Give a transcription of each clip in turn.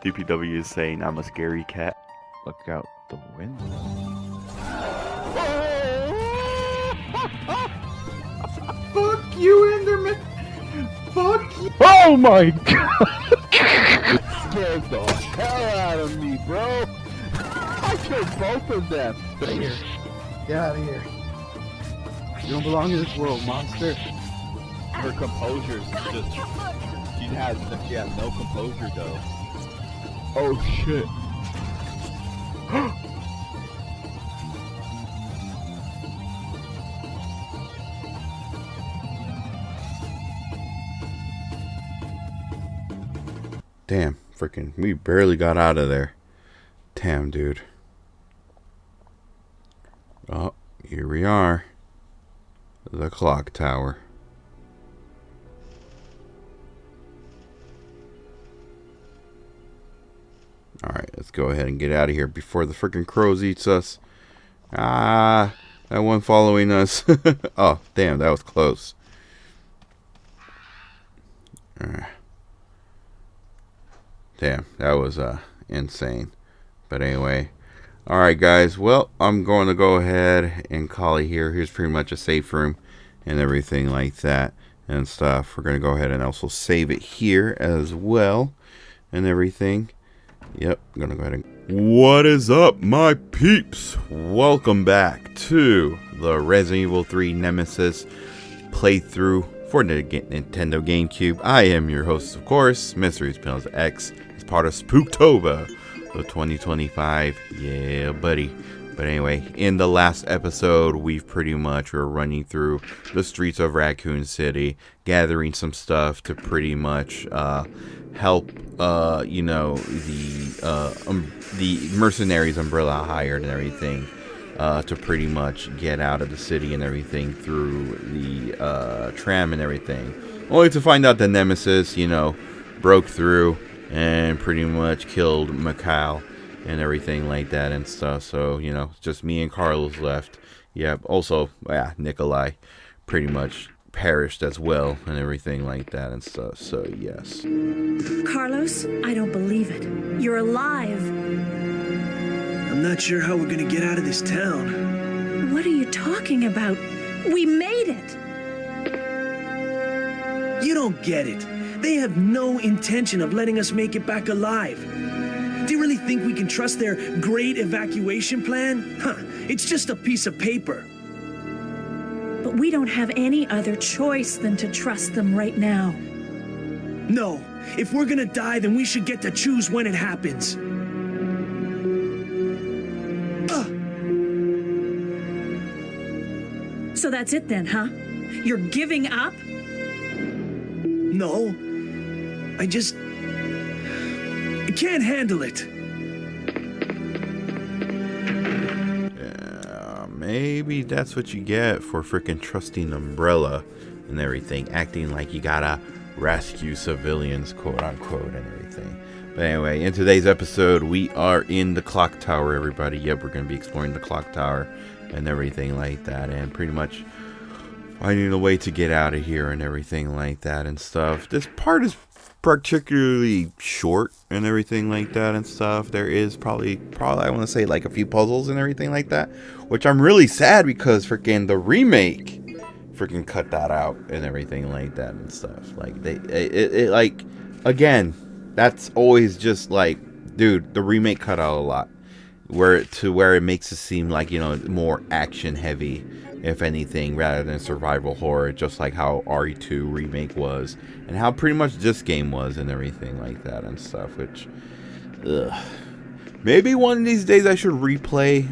DPW is saying I'm a scary cat. Look out the window. Fuck you, Enderman! Fuck you! Oh my god! Scared the hell out of me, bro! I killed both of them! Get here. Get out of here. You don't belong in this world, monster. Her composure is just... She has no composure, though. Oh shit. Damn, freaking, we barely got out of there. Damn, dude. Oh, here we are. The clock tower. Alright, let's go ahead and get out of here before the freaking crows eats us. Ah, that one following us. Oh, damn, that was close. Damn, that was insane. But anyway, alright guys, well, I'm going to go ahead and call it here. Here's pretty much a safe room and everything like that and stuff. We're going to go ahead and also save it here as well and everything. Yep, I'm going to go ahead and... What is up, my peeps? Welcome back to the Resident Evil 3 Nemesis playthrough for the Nintendo GameCube. I am your host, of course, mrespnozax. It's part of Spooktober of 2025. Yeah, buddy. But anyway, in the last episode, we're running through the streets of Raccoon City, gathering some stuff to pretty much help, you know, the mercenaries Umbrella hired and everything, to pretty much get out of the city and everything through the tram and everything. Only to find out that Nemesis, you know, broke through and pretty much killed Mikhail and everything like that and stuff. So, you know, just me and Carlos left. Yeah, also, yeah, Nikolai pretty much perished as well and everything like that and stuff. So, yes. Carlos, I don't believe it. You're alive. I'm not sure how we're gonna get out of this town. What are you talking about? We made it! You don't get it. They have no intention of letting us make it back alive. Do you really think we can trust their great evacuation plan? Huh, it's just a piece of paper. But we don't have any other choice than to trust them right now. No, if we're gonna die, then we should get to choose when it happens. So that's it then, huh? You're giving up? No, I can't handle it. Maybe that's what you get for freaking trusting Umbrella and everything, acting like you gotta rescue civilians, quote unquote, and everything. But anyway, in today's episode, we are in the clock tower, everybody. Yep, we're gonna be exploring the clock tower and everything like that, and pretty much finding a way to get out of here and everything like that and stuff. This part is particularly short and everything like that and stuff. There is probably I want to say like a few puzzles and everything like that, which I'm really sad because freaking the remake freaking cut that out and everything like that and stuff. Like it like, again, that's always just like, dude, the remake cut out a lot where it makes it seem like, you know, more action heavy, if anything, rather than survival horror, just like how RE2 remake was and how pretty much this game was and everything like that and stuff, which maybe one of these days I should replay,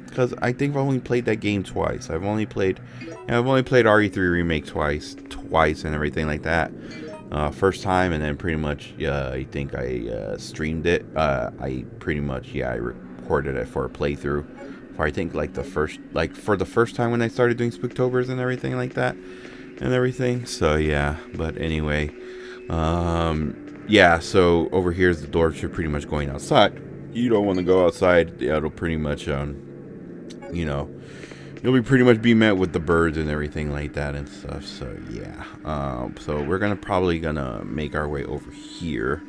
because I think I've only played that game twice. I've only played RE3 remake twice and everything like that. First time, and then pretty much I think I streamed it. I pretty much I recorded it for a playthrough for I think like for the first time when I started doing Spooktobers and everything like that and everything. So yeah, but anyway, yeah, so over here is the door to pretty much going outside. You don't want to go outside. Yeah, it'll pretty much you know, you'll be pretty much be met with the birds and everything like that and stuff. So yeah, so we're probably gonna make our way over here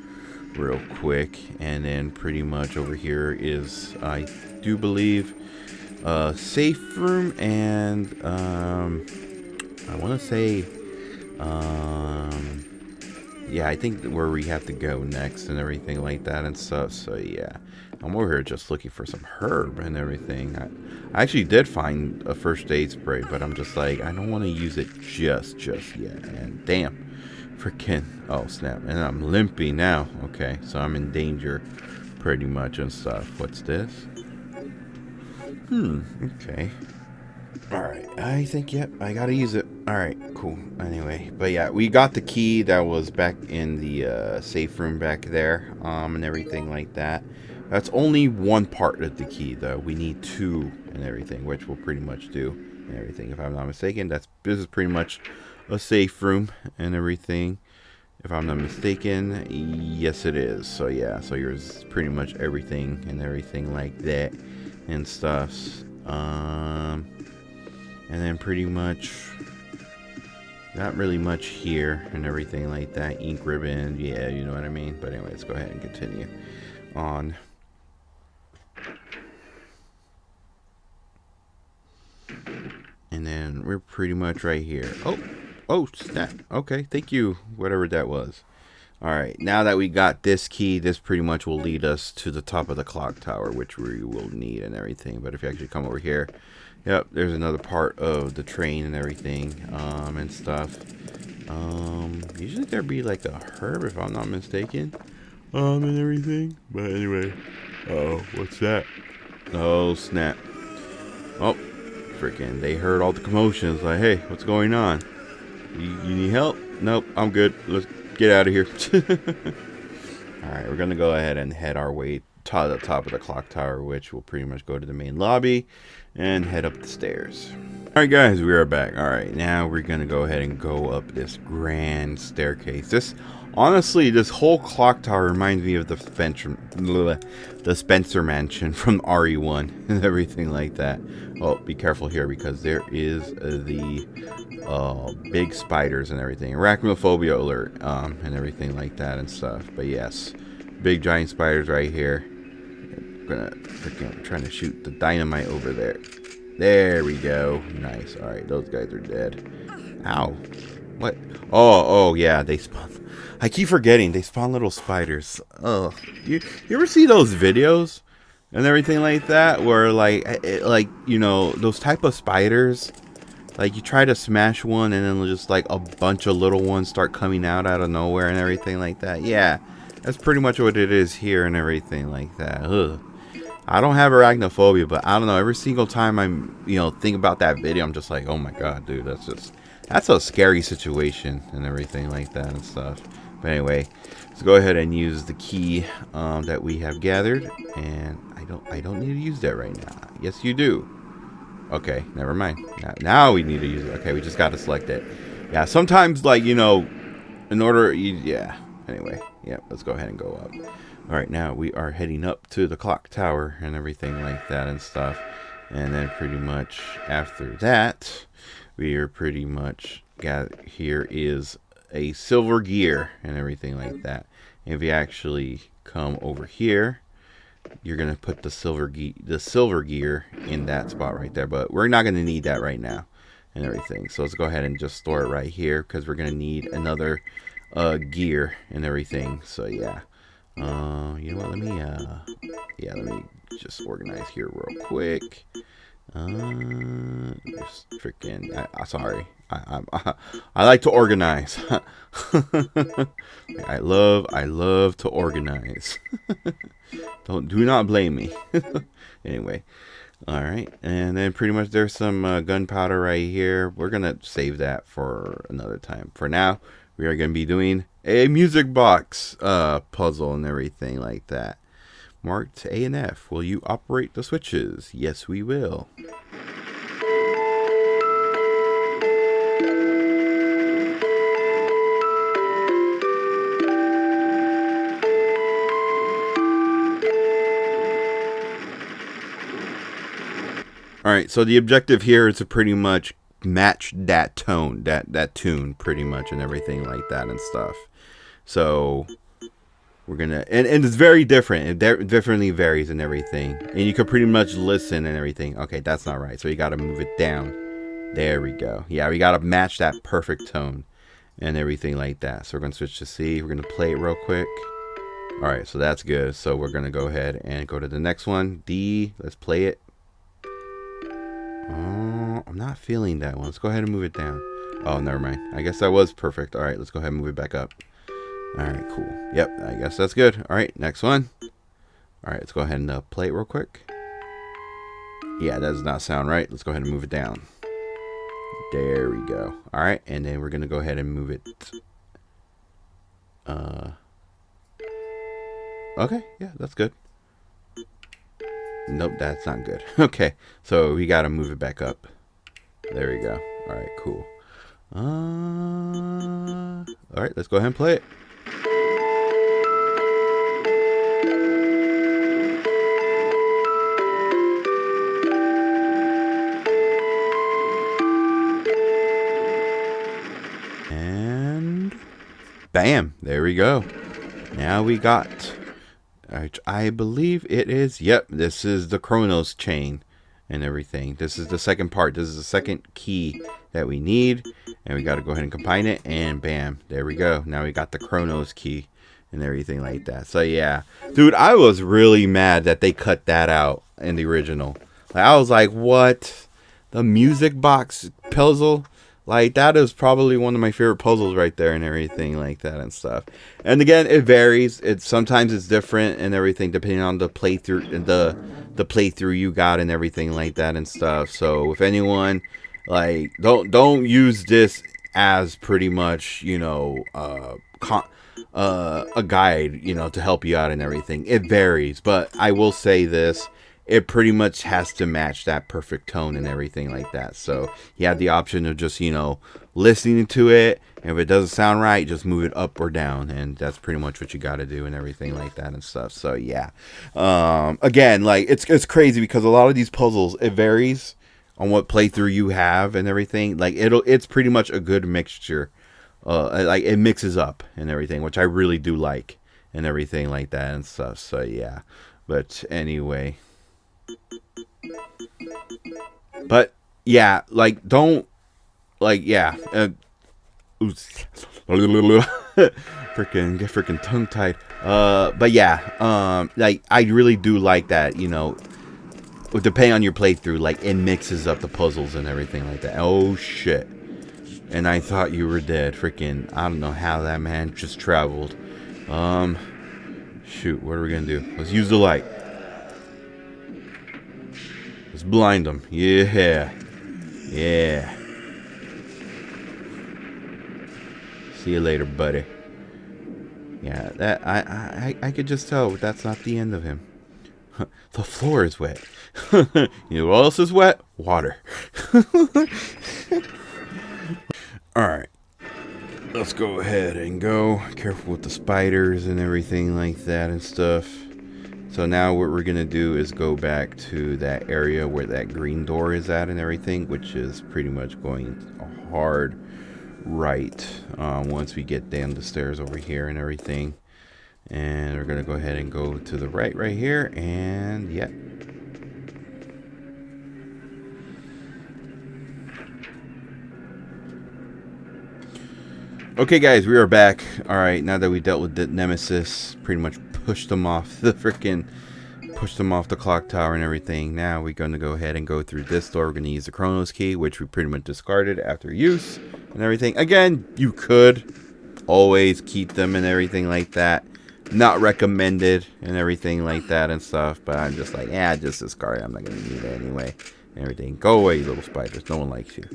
real quick. And then pretty much over here is, I do believe, safe room, and I want to say, yeah, I think where we have to go next and everything like that and stuff. So yeah, I'm over here just looking for some herb and everything. I actually did find a first aid spray, but I'm just like, I don't want to use it just yet. And damn, freaking, oh snap, and I'm limpy now. Okay, so I'm in danger pretty much and stuff. What's this? Okay. Alright, I think, yep, I gotta use it. Alright, cool. Anyway, but yeah, we got the key that was back in the safe room back there, and everything like that. That's only one part of the key, though. We need two and everything, which we'll pretty much do and everything, if I'm not mistaken. This is pretty much a safe room and everything, if I'm not mistaken. Yes, it is. So yeah, so here's pretty much everything and everything like that and stuff. And then pretty much not really much here and everything like that. Ink ribbon, yeah, you know what I mean. But anyway, let's go ahead and continue on. And then we're pretty much right here. Oh snap. Okay, thank you, whatever that was. Alright, now that we got this key, this pretty much will lead us to the top of the clock tower, which we will need and everything. But if you actually come over here, yep, there's another part of the train and everything, and stuff. Usually there'd be like a herb, if I'm not mistaken, and everything. But anyway, what's that? Oh snap. Oh, freaking, they heard all the commotions. Like, hey, what's going on? You need help? Nope, I'm good. Let's get out of here. Alright, we're gonna go ahead and head our way to the top of the clock tower, which will pretty much go to the main lobby and head up the stairs. Alright guys, we are back. Alright, now we're gonna go ahead and go up this grand staircase. Honestly, this whole clock tower reminds me of the Spencer Mansion from RE1 and everything like that. Oh, be careful here, because there is the big spiders and everything. Arachnophobia alert, and everything like that and stuff. But yes, big giant spiders right here. I'm gonna freaking trying to shoot the dynamite over there. There we go. Nice. All right, those guys are dead. Ow. What? Oh yeah, they spawn. I keep forgetting they spawn little spiders. Oh, you ever see those videos and everything like that, where like you know, those type of spiders, like you try to smash one and then just like a bunch of little ones start coming out of nowhere and everything like that. Yeah, that's pretty much what it is here and everything like that. Ugh. I don't have arachnophobia, but I don't know, every single time I'm, you know, think about that video, I'm just like, oh my god, dude, that's a scary situation and everything like that and stuff. But anyway, let's go ahead and use the key that we have gathered, and I don't need to use that right now. Yes, you do. Okay, never mind. Now we need to use it. Okay, we just got to select it. Yeah, sometimes, like, you know, in order, yeah. Anyway, yeah, let's go ahead and go up. All right, now we are heading up to the clock tower and everything like that and stuff. And then pretty much after that, we are pretty much got, here is a silver gear and everything like that. And if you actually come over here, you're gonna put the silver gear in that spot right there, but we're not gonna need that right now and everything. So let's go ahead and just store it right here, because we're gonna need another gear and everything. So yeah, you know what, let me just organize here real quick. Just freaking, sorry, I like to organize. I love to organize. Do not blame me. Anyway, all right, and then pretty much there's some gunpowder right here. We're gonna save that for another time. For now, we are gonna be doing a music box puzzle and everything like that. Marked A and F. Will you operate the switches? Yes, we will. Alright, so the objective here is to pretty much match that tone, that tune pretty much and everything like that and stuff. So we're gonna, and it's very different. It differently varies and everything. And you can pretty much listen and everything. Okay, that's not right. So you got to move it down. There we go. Yeah, we got to match that perfect tone and everything like that. So we're going to switch to C. We're going to play it real quick. All right, so that's good. So we're going to go ahead and go to the next one. D, let's play it. Oh, I'm not feeling that one. Let's go ahead and move it down. Oh, never mind. I guess that was perfect. All right, let's go ahead and move it back up. All right, cool. Yep, I guess that's good. All right, next one. All right, let's go ahead and play it real quick. Yeah, that does not sound right. Let's go ahead and move it down. There we go. All right, and then we're going to go ahead and move it. Okay, yeah, that's good. Nope, that's not good. Okay, so we got to move it back up. There we go. All right, cool. All right, let's go ahead and play it. And bam, there we go. Now we got, I believe it is, yep, this is the Chronos chain and everything. This is the second part. This is the second key that we need, and we got to go ahead and combine it, and bam, there we go. Now we got the Chronos key and everything like that. So yeah, dude, I was really mad that they cut that out in the original. Like, I was like, what? The music box puzzle? Like, that is probably one of my favorite puzzles right there and everything like that and stuff. And again, it varies. Sometimes it's different and everything depending on the playthrough, the playthrough you got and everything like that and stuff. So if anyone, like, don't use this as pretty much, you know, a guide, you know, to help you out and everything. It varies, but I will say this. It pretty much has to match that perfect tone and everything like that. So you have the option of just, you know, listening to it. And if it doesn't sound right, just move it up or down. And that's pretty much what you got to do and everything like that and stuff. So yeah. Again, like, it's crazy because a lot of these puzzles, it varies on what playthrough you have and everything. Like, it's pretty much a good mixture. Like, it mixes up and everything, which I really do like and everything like that and stuff. So yeah. But anyway. But yeah, like, don't, like, yeah, freaking tongue tied. But yeah, like, I really do like that, you know, depending on your playthrough, like, it mixes up the puzzles and everything like that. Oh shit. And I thought you were dead. Freaking, I don't know how that man just traveled. Shoot, what are we gonna do? Let's use the light. Let's blind them. Yeah. Yeah. See you later, buddy. Yeah, that I could just tell that's not the end of him. The floor is wet. You know what else is wet? Water. Alright. Let's go ahead and go. Careful with the spiders and everything like that and stuff. So now what we're going to do is go back to that area where that green door is at and everything, which is pretty much going hard right once we get down the stairs over here and everything. And we're going to go ahead and go to the right here, and yeah. Okay guys, we are back. Alright, now that we dealt with the Nemesis, pretty much pushed them off the clock tower and everything. Now we're going to go ahead and go through this door. We're going to use the Chronos key, which we pretty much discarded after use and everything. Again, you could always keep them and everything like that. Not recommended and everything like that and stuff, but I'm just like, yeah, just discard it. I'm not going to need it anyway and everything. Go away, you little spiders. No one likes you.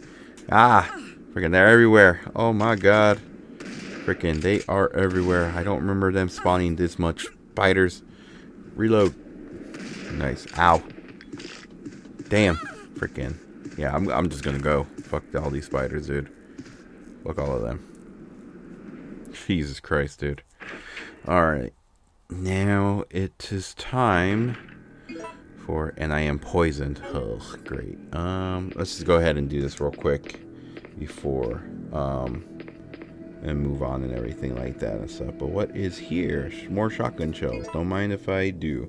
Ah, freaking, they're everywhere. Oh my god. Freaking, they are everywhere. I don't remember them spawning this much spiders. Reload. Nice. Ow. Damn. Freaking. Yeah, I'm just gonna go. Fuck all these spiders, dude. Fuck all of them. Jesus Christ, dude. Alright. Now it is time for, and I am poisoned. Oh, great. Let's just go ahead and do this real quick before and move on and everything like that and stuff. But what is here? More shotgun shells. Don't mind if I do.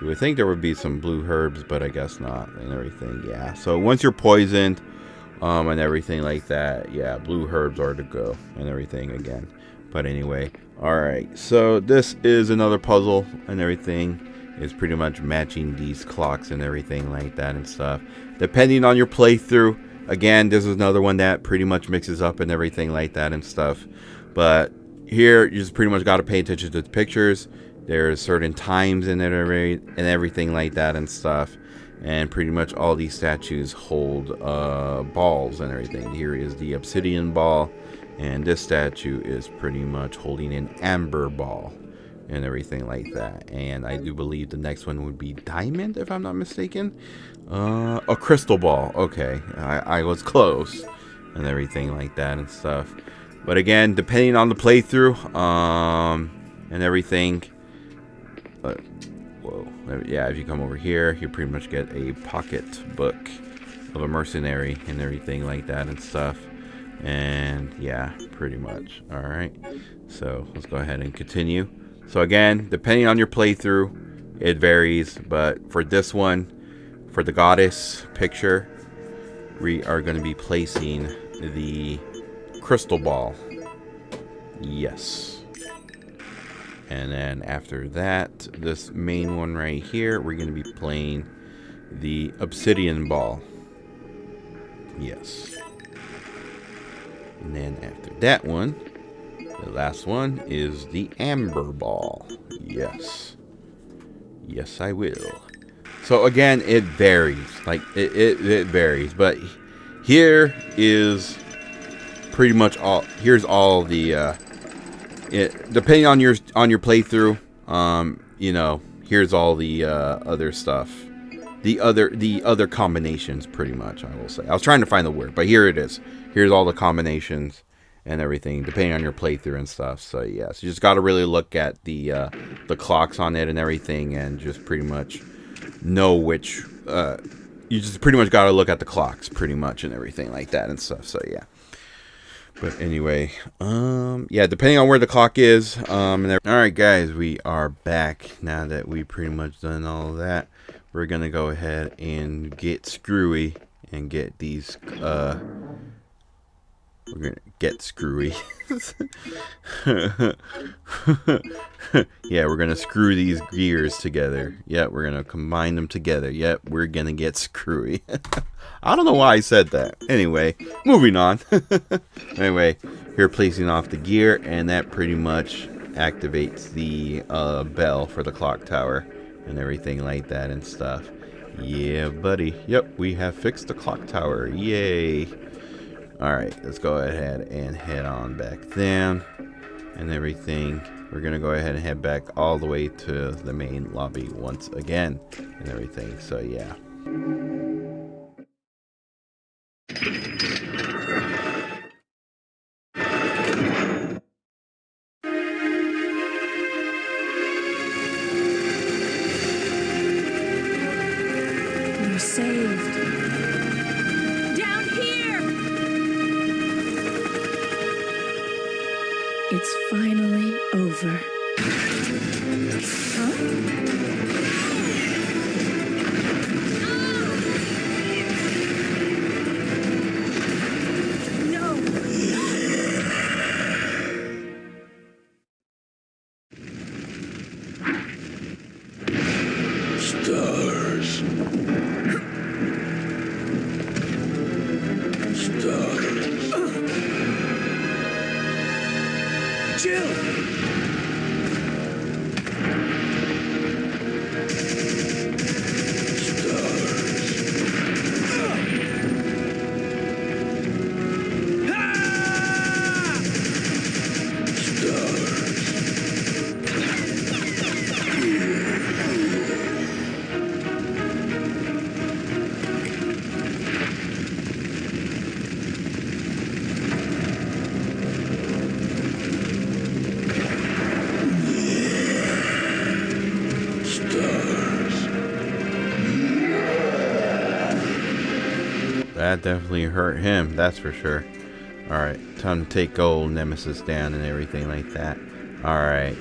You would think there would be some blue herbs, but I guess not, and everything. Yeah, so once you're poisoned and everything like that, yeah, blue herbs are to go and everything again. But anyway, alright, so this is another puzzle and everything. It's pretty much matching these clocks and everything like that and stuff. Depending on your playthrough, again, this is another one that pretty much mixes up and everything like that and stuff. But here, you just pretty much got to pay attention to the pictures. There's certain times in it and everything like that and stuff. And pretty much all these statues hold balls and everything. Here is the obsidian ball. And this statue is pretty much holding an amber ball and everything like that. And I do believe the next one would be diamond, if I'm not mistaken. A crystal ball. Okay, I was close and everything like that and stuff. But again, depending on the playthrough and everything. Whoa. Yeah, if you come over here, you pretty much get a pocket book of a mercenary and everything like that and stuff. And yeah, pretty much. Alright, so let's go ahead and continue. So again, depending on your playthrough, it varies. But for this one, for the goddess picture, we are going to be placing the crystal ball. Yes. And then after that, this main one right here, we're going to be playing the obsidian ball. Yes. And then after that one, the last one is the amber ball. Yes. Yes, I will. So again, it varies. Like, it varies. But here is pretty much all. Here's all the... depending on your playthrough, you know, here's all the other stuff, the other combinations, pretty much. I will say. I was trying to find the word, but here it is. Here's all the combinations and everything, depending on your playthrough and stuff. So yeah, so you just got to really look at the clocks on it and everything, and just pretty much know which. You just pretty much got to look at the clocks, pretty much, and everything like that and stuff. So yeah. But anyway, yeah, depending on where the clock is, alright guys, we are back now that we pretty much done all of that. We're gonna go ahead and get screwy and get these, we're gonna get screwy. Yeah, we're gonna screw these gears together. Yeah, we're gonna combine them together. Yep, we're gonna get screwy. I don't know why I said that. Anyway, moving on. Anyway, here placing off the gear, and that pretty much activates the bell for the clock tower and everything like that and stuff. Yeah, buddy. Yep, we have fixed the clock tower. Yay. Alright, let's go ahead and head on back down and everything. We're going to go ahead and head back all the way to the main lobby once again and everything. So, yeah. You're saved. Down here! It's finally over. Huh? That definitely hurt him, that's for sure. Alright, Time to take old Nemesis down and everything like that. Alright.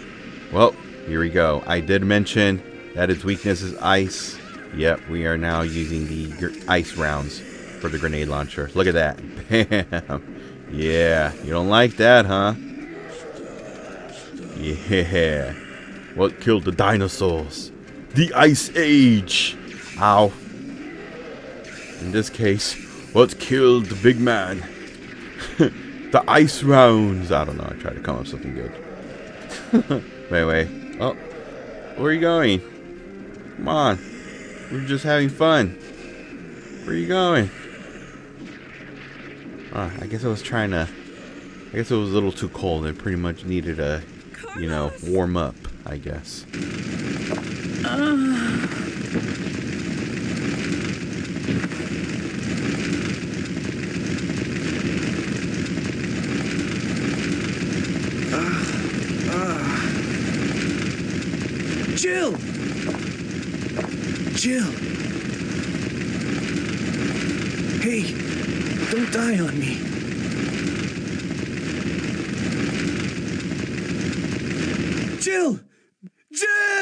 Well, here we go. I did mention that its weakness is ice. Yep, we are now using the ice rounds for the grenade launcher. Look at that. Bam. Yeah, you don't like that, huh? Yeah. What killed the dinosaurs? The Ice Age. Ow. In this case, what killed the big man? The ice rounds. I don't know. I tried to come up with something good. Anyway. Oh, where are you going? Come on. We're just having fun. Where are you going? I guess I was trying to... I guess it was a little too cold. It pretty much needed a, you know, warm up, I guess. Jill! Jill! Hey, don't die on me. Jill! Jill!